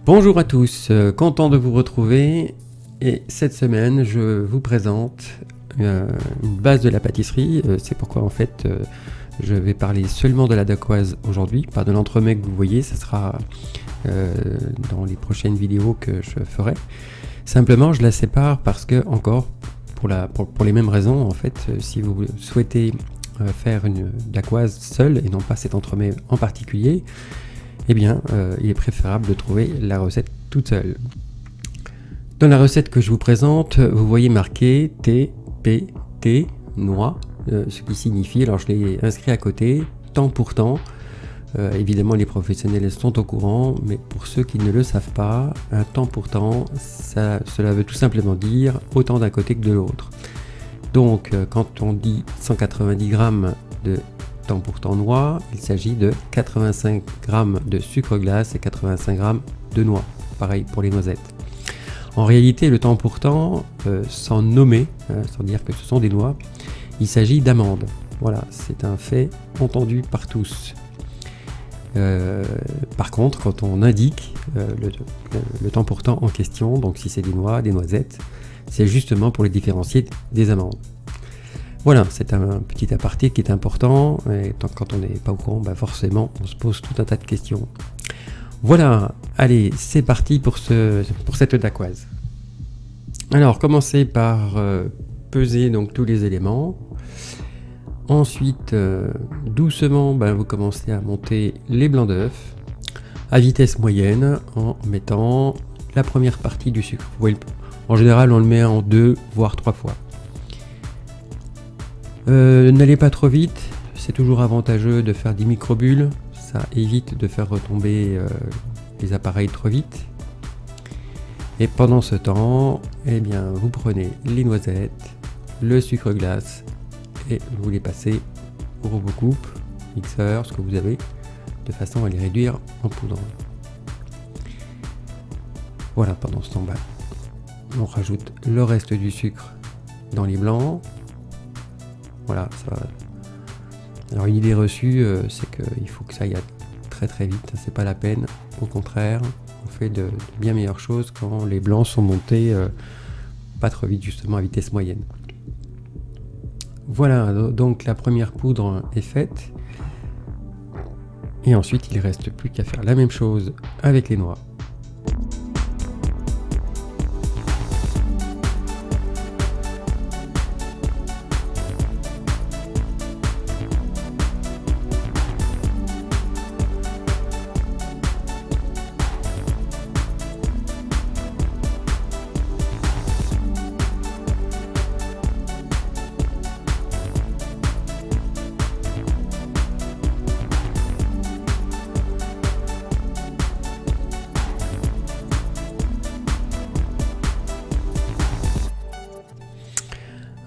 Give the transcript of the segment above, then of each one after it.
Bonjour à tous, content de vous retrouver et cette semaine je vous présente une base de la pâtisserie. C'est pourquoi en fait je vais parler seulement de la dacquoise aujourd'hui, pas de l'entremets que vous voyez, ce sera dans les prochaines vidéos que je ferai. Simplement je la sépare parce que encore pour les mêmes raisons en fait, si vous souhaitez faire une dacquoise seule et non pas cet entremets en particulier, eh bien, il est préférable de trouver la recette toute seule. Dans la recette que je vous présente, vous voyez marqué TPT, noix, ce qui signifie, alors je l'ai inscrit à côté, temps pour temps. Évidemment, les professionnels sont au courant, mais pour ceux qui ne le savent pas, un temps pour temps, cela veut tout simplement dire autant d'un côté que de l'autre. Donc, quand on dit 190 grammes de temps pour temps noix, il s'agit de 85 g de sucre glace et 85 g de noix. Pareil pour les noisettes. En réalité, le temps pour temps, sans nommer, sans dire que ce sont des noix, il s'agit d'amandes. Voilà, c'est un fait entendu par tous. Par contre, quand on indique le temps pour temps en question, donc si c'est des noix, des noisettes, c'est justement pour les différencier des amandes. Voilà, c'est un petit aparté qui est important, et quand on n'est pas au courant, bah forcément, on se pose tout un tas de questions. Voilà, allez, c'est parti pour cette dacquoise. Alors, commencez par peser donc tous les éléments. Ensuite, doucement, vous commencez à monter les blancs d'œufs à vitesse moyenne en mettant la première partie du sucre. Vous voyez, en général, on le met en 2 voire 3 fois. N'allez pas trop vite, c'est toujours avantageux de faire des micro-bulles, ça évite de faire retomber les appareils trop vite. Et pendant ce temps, eh bien, vous prenez les noisettes, le sucre glace et vous les passez au robot coupe, mixeur, ce que vous avez, de façon à les réduire en poudre. Voilà, pendant ce temps, on rajoute le reste du sucre dans les blancs. Voilà, ça. Alors une idée reçue, c'est qu'il faut que ça aille très très vite, c'est pas la peine, au contraire, on fait de bien meilleures choses quand les blancs sont montés pas trop vite, justement à vitesse moyenne. Voilà, donc la première poudre est faite, et ensuite il ne reste plus qu'à faire la même chose avec les noix.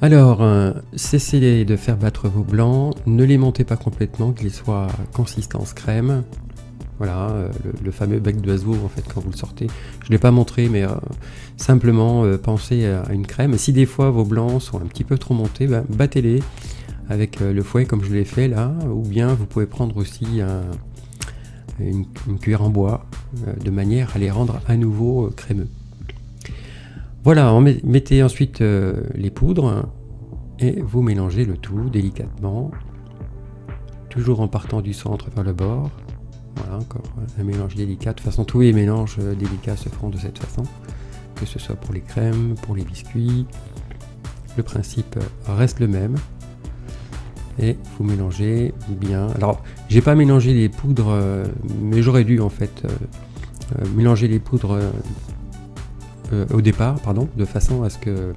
Alors, cessez de faire battre vos blancs, ne les montez pas complètement, qu'ils soient consistance crème. Voilà, le fameux bec d'oiseau, en fait, quand vous le sortez. Je ne l'ai pas montré, mais simplement pensez à une crème. Si des fois vos blancs sont un petit peu trop montés, battez-les avec le fouet comme je l'ai fait là, ou bien vous pouvez prendre aussi une cuillère en bois, de manière à les rendre à nouveau crémeux. Voilà, mettez ensuite les poudres et vous mélangez le tout délicatement, toujours en partant du centre vers le bord. Voilà, encore un mélange délicat. De toute façon, tous les mélanges délicats se feront de cette façon, que ce soit pour les crèmes, pour les biscuits. Le principe reste le même. Et vous mélangez bien. Alors, j'ai pas mélangé les poudres, mais j'aurais dû en fait mélanger les poudres au départ, pardon, de façon à ce que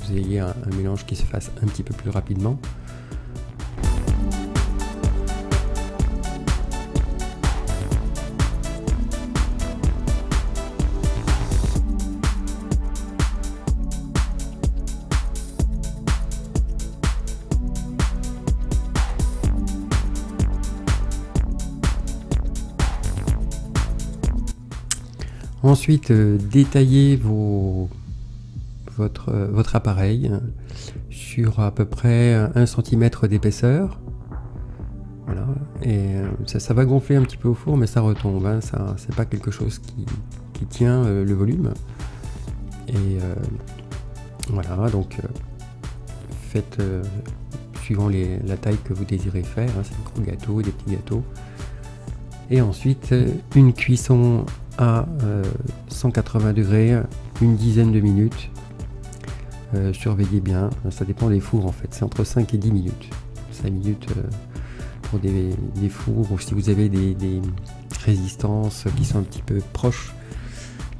vous ayez un mélange qui se fasse un petit peu plus rapidement. Ensuite, détaillez votre appareil sur à peu près 1 cm d'épaisseur. Voilà, et ça va gonfler un petit peu au four, mais ça retombe, hein, c'est pas quelque chose qui tient le volume. Et voilà, donc faites suivant la taille que vous désirez faire, hein, c'est des gros gâteaux, des petits gâteaux. Et ensuite une cuisson à 180 degrés, une dizaine de minutes. Surveillez bien, ça dépend des fours en fait, c'est entre 5 et 10 minutes. 5 minutes pour des fours, ou si vous avez des résistances qui sont un petit peu proches.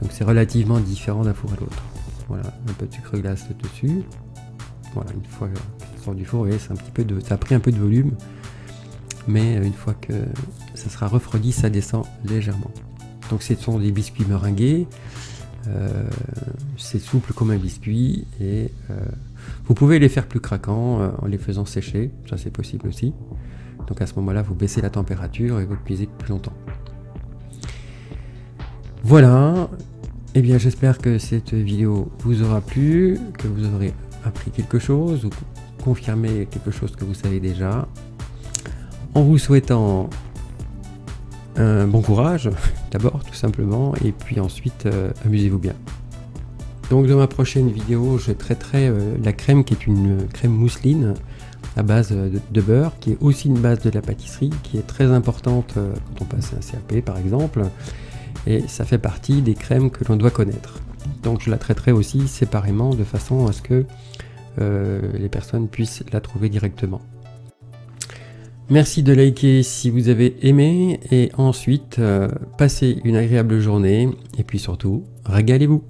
Donc c'est relativement différent d'un four à l'autre. Voilà, un peu de sucre glace dessus. Voilà, une fois que ça sort du four, vous voyez, c'est un petit peu ça a pris un peu de volume, mais une fois que ça sera refroidi, ça descend légèrement. Donc ce sont des biscuits meringués. C'est souple comme un biscuit et vous pouvez les faire plus craquants en les faisant sécher, ça c'est possible aussi. Donc à ce moment là vous baissez la température et vous cuisez plus longtemps. Voilà, et bien j'espère que cette vidéo vous aura plu, que vous aurez appris quelque chose ou confirmé quelque chose que vous savez déjà, en vous souhaitant un bon courage d'abord tout simplement, et puis ensuite amusez-vous bien. Donc dans ma prochaine vidéo je traiterai la crème, qui est une crème mousseline à base de beurre, qui est aussi une base de la pâtisserie, qui est très importante quand on passe un CAP par exemple, et ça fait partie des crèmes que l'on doit connaître. Donc je la traiterai aussi séparément de façon à ce que les personnes puissent la trouver directement. Merci de liker si vous avez aimé, et ensuite passez une agréable journée, et puis surtout régalez-vous.